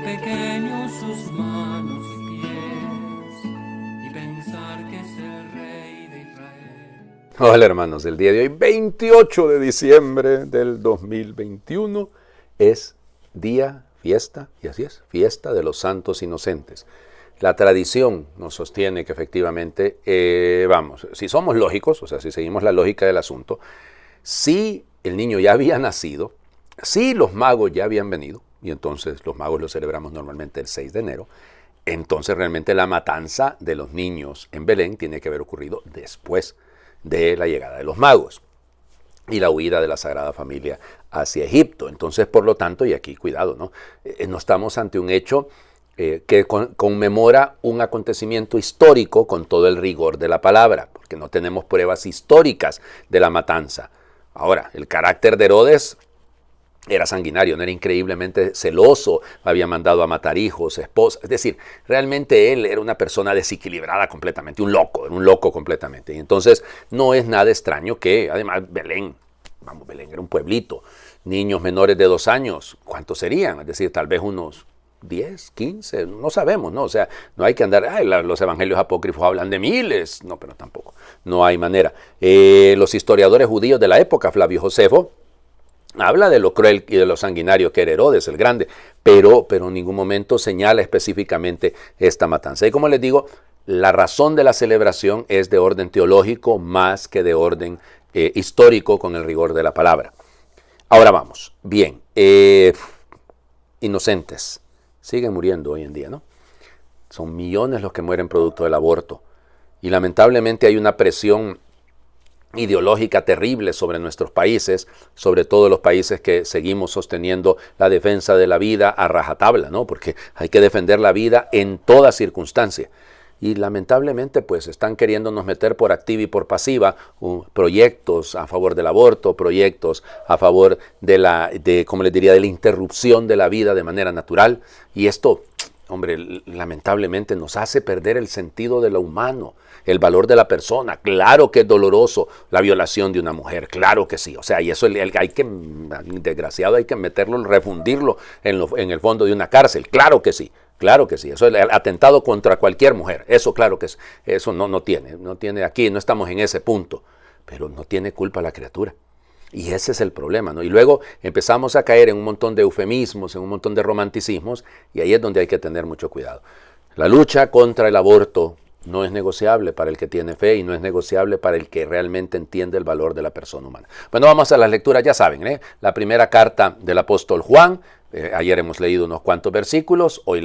pequeños sus manos y pies, y pensar que es el rey de Israel. Hola hermanos, el día de hoy, 28 de diciembre del 2021, es fiesta, y así es, fiesta de los santos inocentes. La tradición nos sostiene que efectivamente, si somos lógicos, o sea, si seguimos la lógica del asunto, si el niño ya había nacido, si los magos ya habían venido, y entonces los magos los celebramos normalmente el 6 de enero, entonces realmente la matanza de los niños en Belén tiene que haber ocurrido después de la llegada de los magos y la huida de la Sagrada Familia hacia Egipto. Entonces, por lo tanto, y aquí cuidado, no estamos ante un hecho que conmemora un acontecimiento histórico con todo el rigor de la palabra, porque no tenemos pruebas históricas de la matanza. Ahora, el carácter de Herodes era sanguinario, no era increíblemente celoso, había mandado a matar hijos, esposas, es decir, realmente él era una persona desequilibrada completamente, era un loco completamente. Y entonces no es nada extraño que, además, Belén era un pueblito, niños menores de 2 años, ¿cuántos serían? Es decir, tal vez unos 10, 15, no sabemos, ¿no? O sea, no hay que andar, los evangelios apócrifos hablan de miles, no, pero tampoco, no hay manera. Los historiadores judíos de la época, Flavio Josefo, habla de lo cruel y de lo sanguinario que era Herodes el Grande, pero en ningún momento señala específicamente esta matanza. Y como les digo, la razón de la celebración es de orden teológico más que de orden histórico con el rigor de la palabra. Ahora vamos, bien, inocentes siguen muriendo hoy en día, ¿no? Son millones los que mueren producto del aborto y lamentablemente hay una presión ideológica terrible sobre nuestros países, sobre todo los países que seguimos sosteniendo la defensa de la vida a rajatabla, ¿no? Porque hay que defender la vida en toda circunstancia. Y lamentablemente pues están queriéndonos meter por activa y por pasiva proyectos a favor del aborto, proyectos a favor de la interrupción de la vida de manera natural. Y esto, hombre, lamentablemente nos hace perder el sentido de lo humano, el valor de la persona. Claro que es doloroso la violación de una mujer, claro que sí. O sea, y eso desgraciado hay que meterlo, refundirlo en el fondo de una cárcel, claro que sí. Claro que sí, eso es el atentado contra cualquier mujer, eso claro que es, eso no tiene aquí, no estamos en ese punto, pero no tiene culpa la criatura. Y ese es el problema, ¿no? Y luego empezamos a caer en un montón de eufemismos, en un montón de romanticismos, y ahí es donde hay que tener mucho cuidado. La lucha contra el aborto no es negociable para el que tiene fe y no es negociable para el que realmente entiende el valor de la persona humana. Bueno, vamos a las lecturas, ya saben, la primera carta del apóstol Juan. Ayer hemos leído unos cuantos versículos, hoy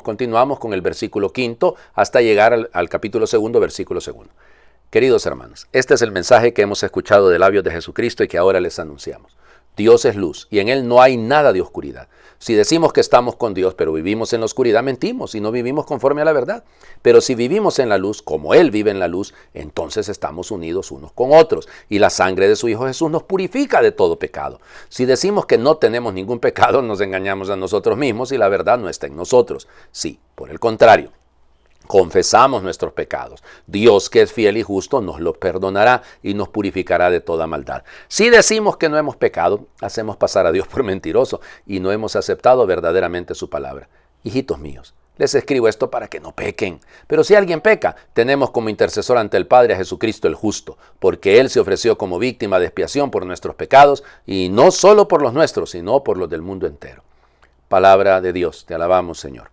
continuamos con el versículo 5 hasta llegar al capítulo 2, versículo 2. Queridos hermanos, este es el mensaje que hemos escuchado de labios de Jesucristo y que ahora les anunciamos. Dios es luz y en Él no hay nada de oscuridad. Si decimos que estamos con Dios pero vivimos en la oscuridad, mentimos y no vivimos conforme a la verdad. Pero si vivimos en la luz, como Él vive en la luz, entonces estamos unidos unos con otros. Y la sangre de su Hijo Jesús nos purifica de todo pecado. Si decimos que no tenemos ningún pecado, nos engañamos a nosotros mismos y la verdad no está en nosotros. Sí, por el contrario. Confesamos nuestros pecados. Dios, que es fiel y justo, nos los perdonará y nos purificará de toda maldad. Si decimos que no hemos pecado, hacemos pasar a Dios por mentiroso y no hemos aceptado verdaderamente su palabra. Hijitos míos, les escribo esto para que no pequen. Pero si alguien peca, tenemos como intercesor ante el Padre a Jesucristo el justo, porque Él se ofreció como víctima de expiación por nuestros pecados, y no solo por los nuestros, sino por los del mundo entero. Palabra de Dios, te alabamos, Señor.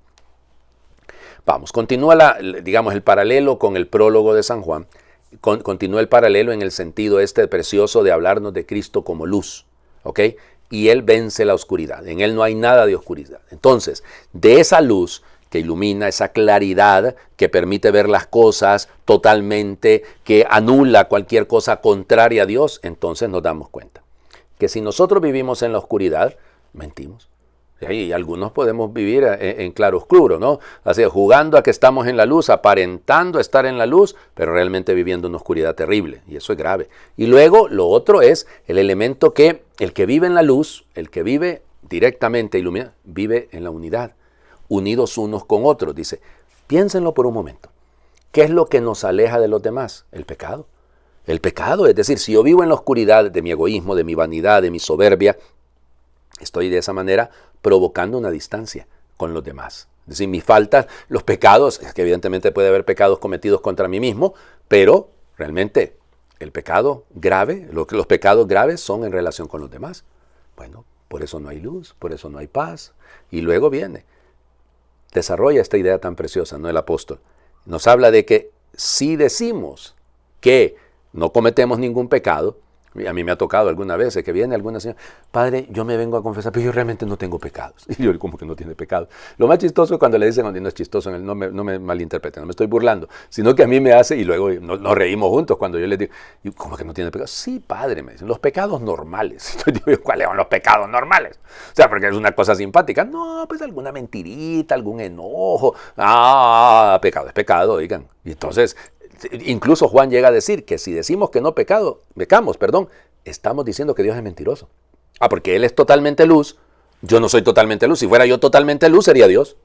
Vamos, continúa el paralelo con el prólogo de San Juan. Continúa el paralelo en el sentido precioso de hablarnos de Cristo como luz, ¿ok? Y Él vence la oscuridad, en Él no hay nada de oscuridad. Entonces, de esa luz que ilumina, esa claridad que permite ver las cosas totalmente, que anula cualquier cosa contraria a Dios, entonces nos damos cuenta que si nosotros vivimos en la oscuridad, mentimos. Y algunos podemos vivir en claroscuro, ¿no? Así, jugando a que estamos en la luz, aparentando estar en la luz, pero realmente viviendo una oscuridad terrible, y eso es grave. Y luego, lo otro es el elemento que el que vive en la luz, el que vive directamente iluminado, vive en la unidad, unidos unos con otros. Dice, piénsenlo por un momento. ¿Qué es lo que nos aleja de los demás? El pecado. El pecado, es decir, si yo vivo en la oscuridad de mi egoísmo, de mi vanidad, de mi soberbia, estoy de esa manera provocando una distancia con los demás. Es decir, mis faltas, los pecados, es que evidentemente puede haber pecados cometidos contra mí mismo, pero realmente el pecado grave, los pecados graves son en relación con los demás. Bueno, por eso no hay luz, por eso no hay paz. Y luego viene, desarrolla esta idea tan preciosa, ¿no? El apóstol nos habla de que si decimos que no cometemos ningún pecado, a mí me ha tocado alguna vez que viene alguna señora, padre, yo me vengo a confesar, pero yo realmente no tengo pecados. Y yo, ¿cómo que no tiene pecado? Lo más chistoso es cuando le dicen, no es chistoso, no me malinterpreten, no me estoy burlando, sino que a mí me hace, y luego nos reímos juntos cuando yo les digo, ¿cómo que no tiene pecado? Sí, padre, me dicen, los pecados normales. Entonces digo, ¿cuáles son los pecados normales? O sea, porque es una cosa simpática. No, pues alguna mentirita, algún enojo. Pecado es pecado, oigan. Y entonces, incluso Juan llega a decir que si decimos que no pecamos, estamos diciendo que Dios es mentiroso. Porque Él es totalmente luz, yo no soy totalmente luz. Si fuera yo totalmente luz, sería Dios.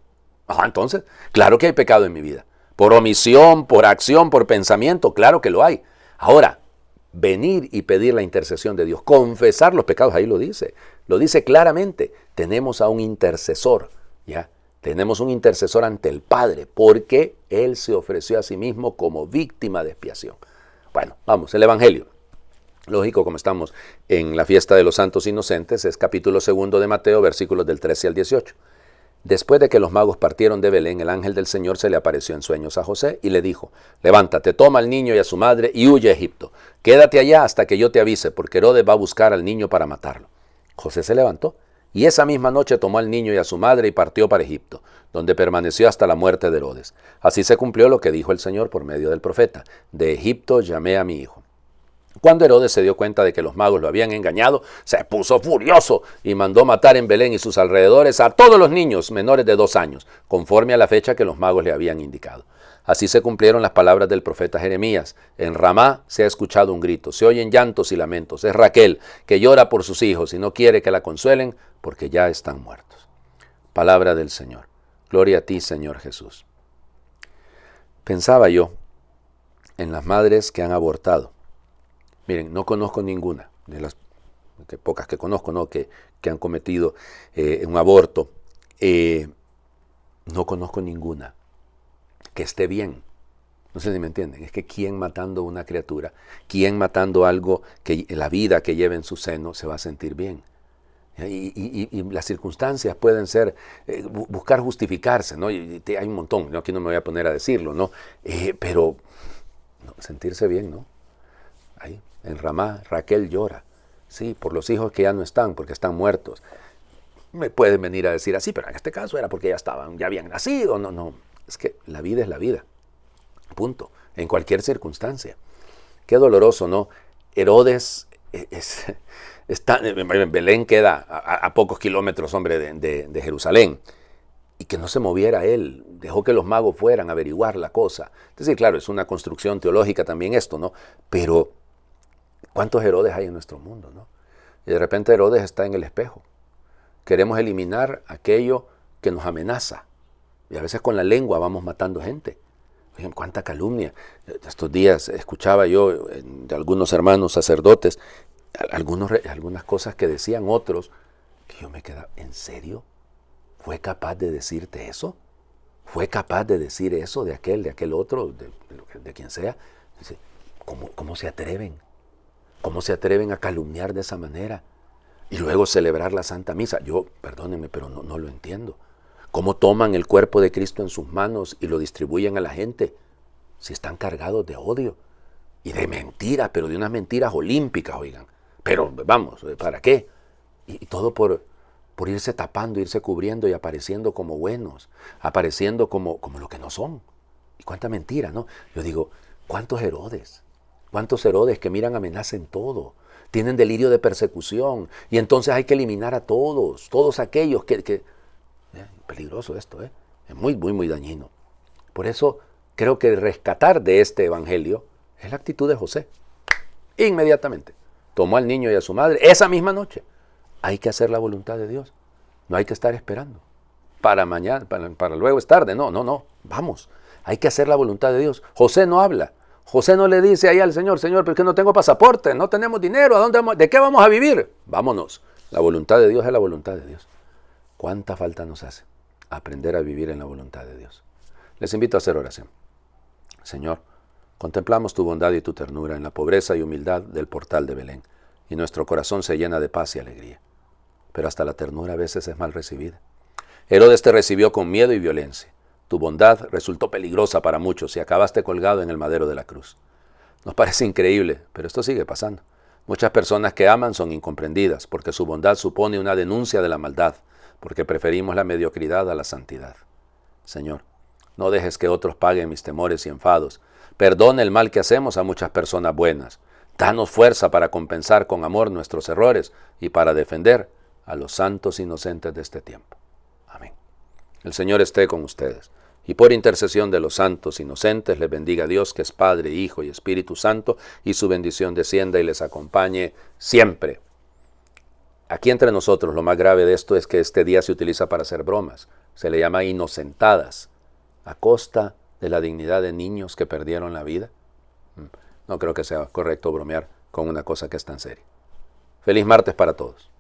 Entonces, claro que hay pecado en mi vida. Por omisión, por acción, por pensamiento, claro que lo hay. Ahora, venir y pedir la intercesión de Dios, confesar los pecados, ahí lo dice claramente. Tenemos a un intercesor, ¿ya? Tenemos un intercesor ante el Padre, porque Él se ofreció a sí mismo como víctima de expiación. Bueno, vamos, el Evangelio. Lógico, como estamos en la fiesta de los santos inocentes, es capítulo 2 de Mateo, versículos del 13 al 18. Después de que los magos partieron de Belén, el ángel del Señor se le apareció en sueños a José y le dijo, levántate, toma al niño y a su madre y huye a Egipto. Quédate allá hasta que yo te avise, porque Herodes va a buscar al niño para matarlo. José se levantó y esa misma noche tomó al niño y a su madre y partió para Egipto, donde permaneció hasta la muerte de Herodes. Así se cumplió lo que dijo el Señor por medio del profeta, de Egipto llamé a mi hijo. Cuando Herodes se dio cuenta de que los magos lo habían engañado, se puso furioso y mandó matar en Belén y sus alrededores a todos los niños menores de 2 años, conforme a la fecha que los magos le habían indicado. Así se cumplieron las palabras del profeta Jeremías. En Ramá se ha escuchado un grito, se oyen llantos y lamentos. Es Raquel, que llora por sus hijos y no quiere que la consuelen porque ya están muertos. Palabra del Señor. Gloria a ti, Señor Jesús. Pensaba yo en las madres que han abortado. Miren, no conozco ninguna de las pocas que conozco, ¿no? que han cometido un aborto. No conozco ninguna que esté bien. No sé si me entienden. Es que ¿quién matando una criatura, quién matando algo, que la vida que lleva en su seno, se va a sentir bien? Y las circunstancias pueden ser, buscar justificarse, ¿no? Y hay un montón, ¿no? Aquí no me voy a poner a decirlo, ¿no? Pero no, sentirse bien, ¿no? Ahí, en Ramá, Raquel llora, sí, por los hijos que ya no están, porque están muertos. Me pueden venir a decir así, pero en este caso era porque ya habían nacido. No, es que la vida es la vida, punto, en cualquier circunstancia. Qué doloroso, ¿no? Herodes en Belén queda a pocos kilómetros, hombre, de Jerusalén, y que no se moviera él, dejó que los magos fueran a averiguar la cosa. Es decir, claro, es una construcción teológica también esto, ¿no? Pero ¿cuántos Herodes hay en nuestro mundo, no? Y de repente Herodes está en el espejo. Queremos eliminar aquello que nos amenaza. Y a veces con la lengua vamos matando gente. Oigan, cuánta calumnia. Estos días escuchaba yo de algunos hermanos sacerdotes algunas cosas que decían otros, que yo me quedaba, ¿en serio? ¿Fue capaz de decirte eso? ¿Fue capaz de decir eso de aquel otro, de quien sea? Dice, ¿cómo se atreven? ¿Cómo se atreven a calumniar de esa manera? Y luego celebrar la Santa Misa. Yo, perdónenme, pero no lo entiendo. ¿Cómo toman el cuerpo de Cristo en sus manos y lo distribuyen a la gente? Si están cargados de odio y de mentiras, pero de unas mentiras olímpicas, oigan. Pero vamos, ¿para qué? Y todo por irse tapando, irse cubriendo y apareciendo como buenos, apareciendo como lo que no son. Y cuánta mentira, ¿no? Yo digo, ¿cuántos Herodes? ¿Cuántos Herodes que miran amenaza en todo? Tienen delirio de persecución. Y entonces hay que eliminar a todos aquellos que peligroso esto, es muy, muy, muy dañino. Por eso creo que rescatar de este evangelio es la actitud de José. Inmediatamente tomó al niño y a su madre esa misma noche. Hay que hacer la voluntad de Dios. No hay que estar esperando. Para mañana, para luego es tarde. No. Vamos. Hay que hacer la voluntad de Dios. José no habla. José no le dice ahí al Señor, pero es que no tengo pasaporte, no tenemos dinero, ¿de qué vamos a vivir? Vámonos. La voluntad de Dios es la voluntad de Dios. ¿Cuánta falta nos hace? aprender a vivir en la voluntad de Dios. Les invito a hacer oración. Señor, contemplamos tu bondad y tu ternura en la pobreza y humildad del portal de Belén, y nuestro corazón se llena de paz y alegría. Pero hasta la ternura a veces es mal recibida. Herodes te recibió con miedo y violencia. Tu bondad resultó peligrosa para muchos y acabaste colgado en el madero de la cruz. Nos parece increíble, pero esto sigue pasando. Muchas personas que aman son incomprendidas porque su bondad supone una denuncia de la maldad, porque preferimos la mediocridad a la santidad. Señor, no dejes que otros paguen mis temores y enfados. Perdona el mal que hacemos a muchas personas buenas. Danos fuerza para compensar con amor nuestros errores y para defender a los santos inocentes de este tiempo. Amén. El Señor esté con ustedes. Y por intercesión de los santos inocentes, les bendiga Dios, que es Padre, Hijo y Espíritu Santo, y su bendición descienda y les acompañe siempre. Aquí entre nosotros, lo más grave de esto es que este día se utiliza para hacer bromas. Se le llama inocentadas, a costa de la dignidad de niños que perdieron la vida. No creo que sea correcto bromear con una cosa que es tan seria. Feliz martes para todos.